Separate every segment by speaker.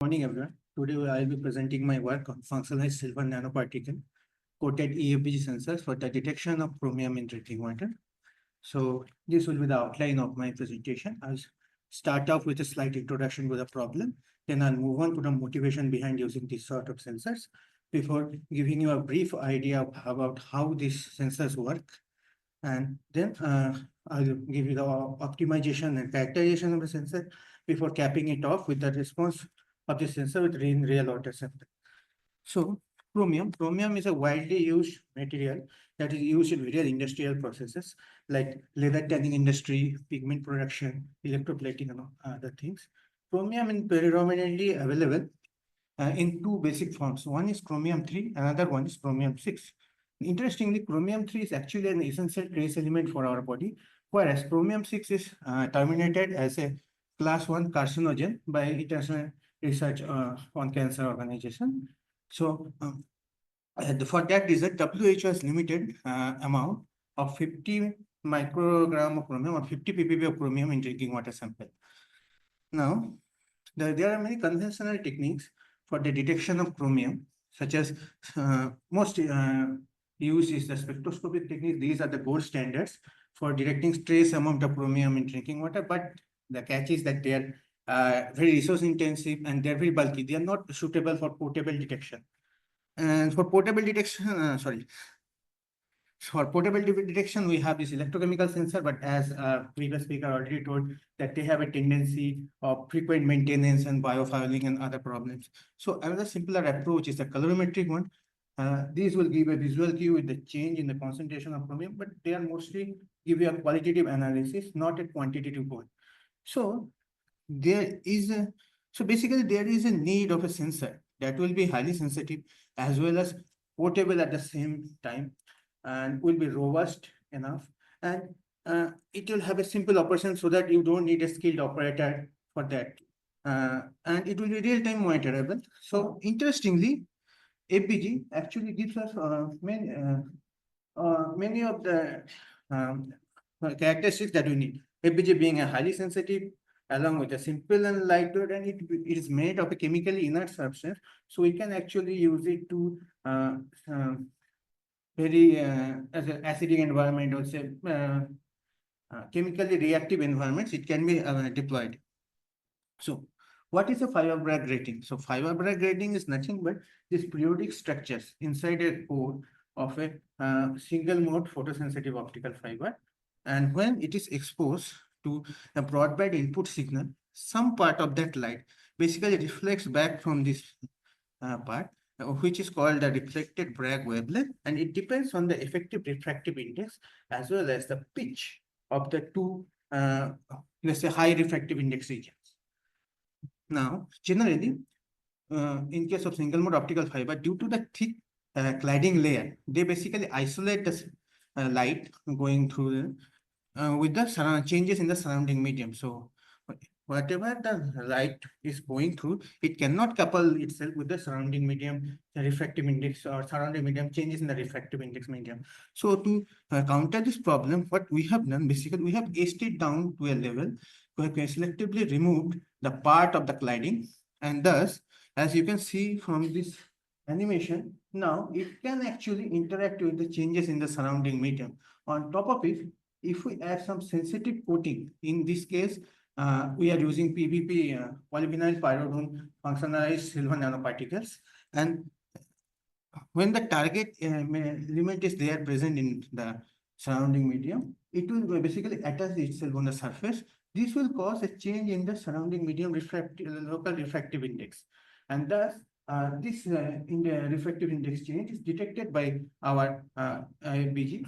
Speaker 1: Morning, everyone. Today I will be presenting my work on functionalized silver nanoparticle coated e-FBG sensors for the detection of chromium in drinking water. So this will be the outline of my presentation. I'll start off with a slight introduction to the problem. Then I'll move on to the motivation behind using this sort of sensors before giving you a brief idea about how these sensors work. And then I'll give you the optimization and characterization of the sensor before capping it off with the response of the sensor with real water sample. So chromium is a widely used material that is used in various industrial processes like leather tanning industry, pigment production, electroplating, and other things. Chromium is predominantly available in two basic forms. One is chromium 3, another one is chromium 6. Interestingly, chromium 3 is actually an essential trace element for our body, whereas chromium 6 is terminated as a class 1 carcinogen by International Research on Cancer Organization. So for that reason, WHO has limited amount of 50 microgram of chromium or 50 ppb of chromium in drinking water sample. Now, there are many conventional techniques for the detection of chromium, such as most used is the spectroscopic technique. These are the gold standards for detecting trace amount of chromium in drinking water, but the catch is that they are very resource intensive and they're very bulky. They are not suitable for portable detection. And for portable detection, for portable detection, we have this electrochemical sensor, but as previous speaker already told, that they have a tendency of frequent maintenance and biofouling and other problems. So another simpler approach is the colorimetric one. These will give a visual cue with the change in the concentration of chromium, but they are mostly give you a qualitative analysis, not a quantitative one. So basically there is a need of a sensor that will be highly sensitive as well as portable at the same time, and will be robust enough, and it will have a simple operation so that you don't need a skilled operator for that, and it will be real-time monitorable. So interestingly, FBG actually gives us many of the characteristics that we need. FBG being a highly sensitive, along with a simple and lightweight, and it is made of a chemically inert substance, so we can actually use it to very as an acidic environment or say chemically reactive environments, it can be deployed. So what is a fiber Bragg grating? So fiber Bragg grating is nothing but these periodic structures inside a core of a single mode photosensitive optical fiber. And when it is exposed to a broadband input signal, some part of that light basically reflects back from this part, which is called the reflected Bragg wavelength, and it depends on the effective refractive index as well as the pitch of the two, let's say, high refractive index regions. Now, generally, in case of single mode optical fiber, due to the thick cladding layer, they basically isolate the light going through with the changes in the surrounding medium. So whatever the light is going through, it cannot couple itself with the surrounding medium, the refractive index or surrounding medium changes in the refractive index medium. So to counter this problem, what we have done, basically, we have aced it down to a level where we selectively removed the part of the cladding, and thus, as you can see from this animation, now it can actually interact with the changes in the surrounding medium. On top of it, if we add some sensitive coating, in this case, we are using PVP, polyvinyl pyridine functionalized silver nanoparticles. And when the target element is there present in the surrounding medium, it will basically attach itself on the surface. This will cause a change in the surrounding medium local refractive index. And thus, this in the refractive index change is detected by our IISc,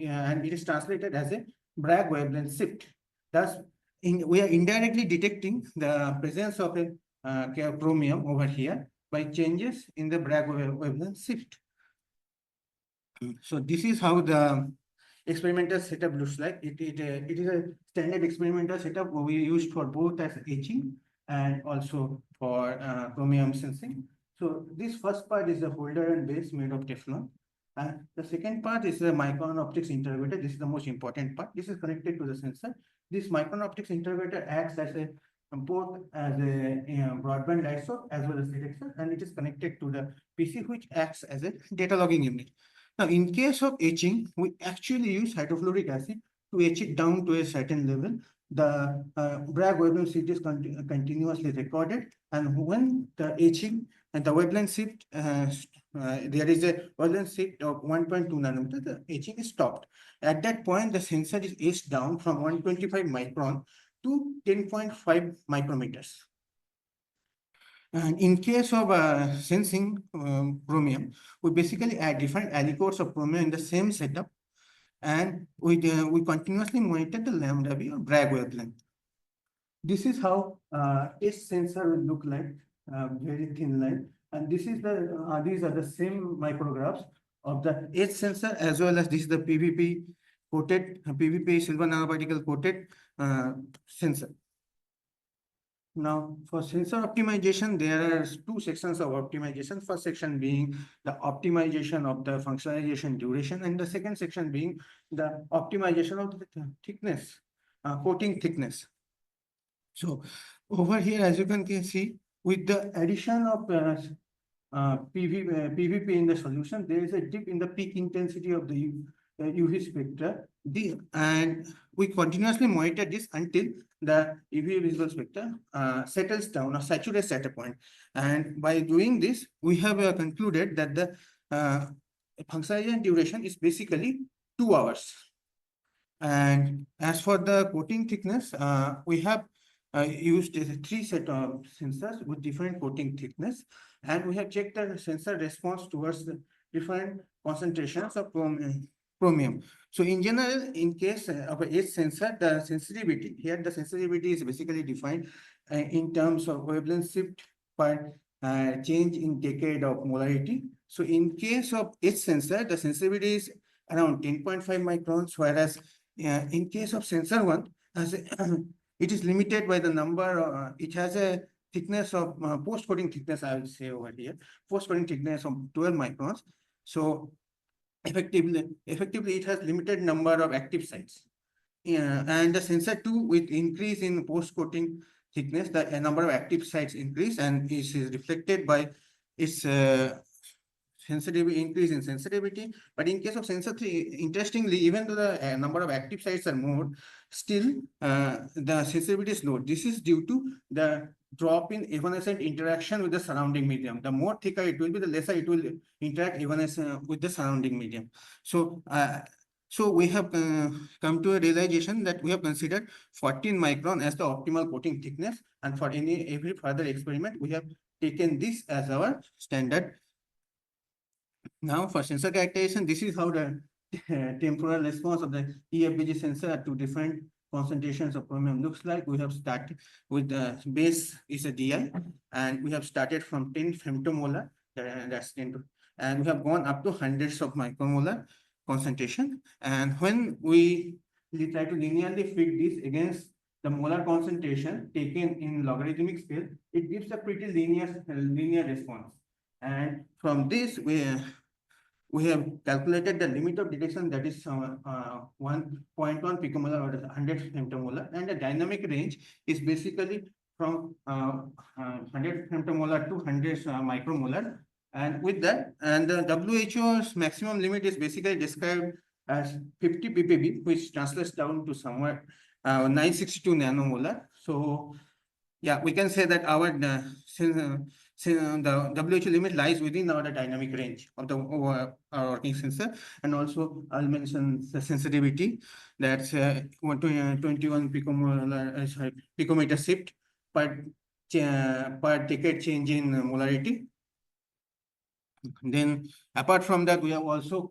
Speaker 1: and it is translated as a Bragg wavelength shift. Thus, we are indirectly detecting the presence of a chromium over here by changes in the Bragg wavelength shift. So this is how the experimental setup looks like. It is a standard experimental setup we used for both as etching and also for chromium sensing. So this first part is the holder and base made of Teflon. And the second part is the micron optics interrogator. This is the most important part. This is connected to the sensor. This micron optics interrogator acts as a both as a broadband light source as well as detector, and it is connected to the PC, which acts as a data logging unit. Now, in case of etching, we actually use hydrofluoric acid to etch it down to a certain level. The Bragg wavelength shift is continuously recorded, and when the etching and the wavelength shift, there is a wavelength shift of 1.2 nanometer, the etching is stopped. At that point, the sensor is etched down from 125 micron to 10.5 micrometers. And in case of sensing chromium, we basically add different aliquots of chromium in the same setup, and we continuously monitor the lambda B or Bragg wavelength. This is how each sensor will look like, very thin line. And this is these are the same micrographs of the edge sensor, as well as this is the PVP coated, PVP silver nanoparticle coated sensor. Now, for sensor optimization, there are two sections of optimization. First section being the optimization of the functionalization duration, and the second section being the optimization of the thickness, coating thickness. So over here, as you can see, with the addition of PVP in the solution, there is a dip in the peak intensity of the UV spectra, and we continuously monitor this until the UV visible spectra settles down or saturates at a point. And by doing this, we have concluded that the functionalization duration is basically 2 hours. And as for the coating thickness, we have used 3 set of sensors with different coating thickness, and we have checked the sensor response towards the different concentrations of chromium. So in general, in case of a edge sensor, the sensitivity, here the sensitivity is basically defined in terms of wavelength shift per change in decade of molarity. So in case of edge sensor, the sensitivity is around 10.5 microns, whereas in case of sensor one, as it is limited by the number, it has a thickness of post-coating thickness, I will say over here, post-coating thickness of 12 microns. So effectively, it has limited number of active sites. And the sensor 2, with increase in post-coating thickness, the number of active sites increase, and this is reflected by its sensitivity, increase in sensitivity. But in case of sensor 3, interestingly, even though the number of active sites are more, still the sensitivity is low. This is due to the drop in evanescent interaction with the surrounding medium. The more thicker it will be, the lesser it will interact with the surrounding medium. So we have come to a realization that we have considered 14 micron as the optimal coating thickness, and for every further experiment, we have taken this as our standard. Now, for sensor characterization, this is how the temporal response of the e-FBG sensor to different concentrations of chromium looks like. We have started with the base is a DI, and we have started from 10 femtomolar, that's 10 to, and we have gone up to hundreds of micromolar concentration. And when we try to linearly fit this against the molar concentration taken in logarithmic scale, it gives a pretty linear response. And from this, we have calculated the limit of detection, that is 1.1 picomolar or 100 femtomolar, and the dynamic range is basically from 100 femtomolar to 100 micromolar. And with that, and the WHO's maximum limit is basically described as 50 ppb, which translates down to somewhere 962 nanomolar. So yeah, we can say that our the WHO limit lies within our dynamic range of the our working sensor. And also I'll mention the sensitivity, that's 21 picomolar picometer shift per decade change in molarity. Then apart from that, we have also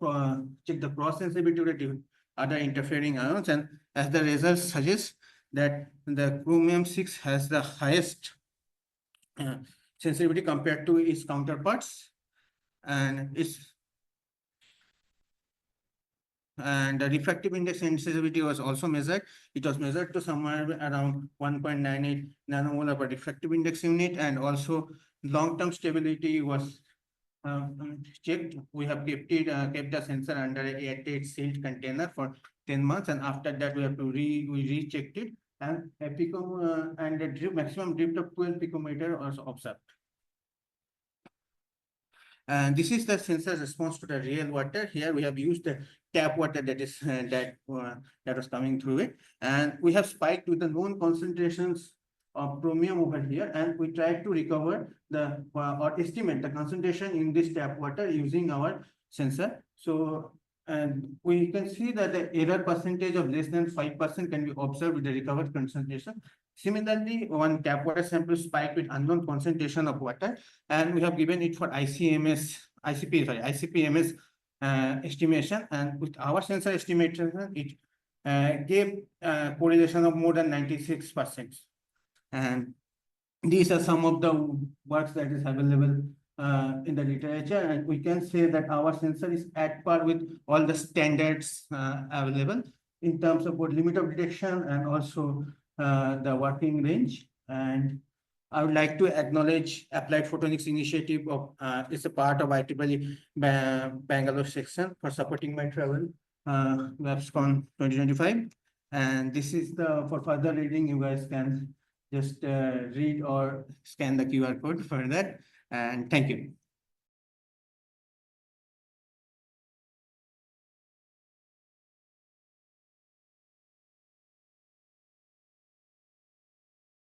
Speaker 1: checked the cross sensitivity to other interfering ions, and as the results suggest that the chromium 6 has the highest sensitivity compared to its counterparts, and the refractive index sensitivity was also measured. It was measured to somewhere around 1.98 nanomolar per refractive index unit, and also long-term stability was checked. We have kept the sensor under a airtight sealed container for 10 months, and after that we have to rechecked it, and a and a maximum drift of 12 picometer was observed. And this is the sensor response to the real water. Here we have used the tap water that is that was coming through it, and we have spiked with the known concentrations of chromium over here, and we tried to recover the or estimate the concentration in this tap water using our sensor. So, and we can see that the error percentage of less than 5% can be observed with the recovered concentration. Similarly, one tap water sample spiked with unknown concentration of water, and we have given it for ICP-MS estimation, and with our sensor estimation, it gave correlation of more than 96%. And these are some of the works that is available in the literature, and we can say that our sensor is at par with all the standards available in terms of both limit of detection and also the working range. And I would like to acknowledge Applied Photonics Initiative of it's a part of IEEE Bangalore section for supporting my travel LabsCon 2025. And this is the for further reading, you guys can just read or scan the QR code for that. And thank you.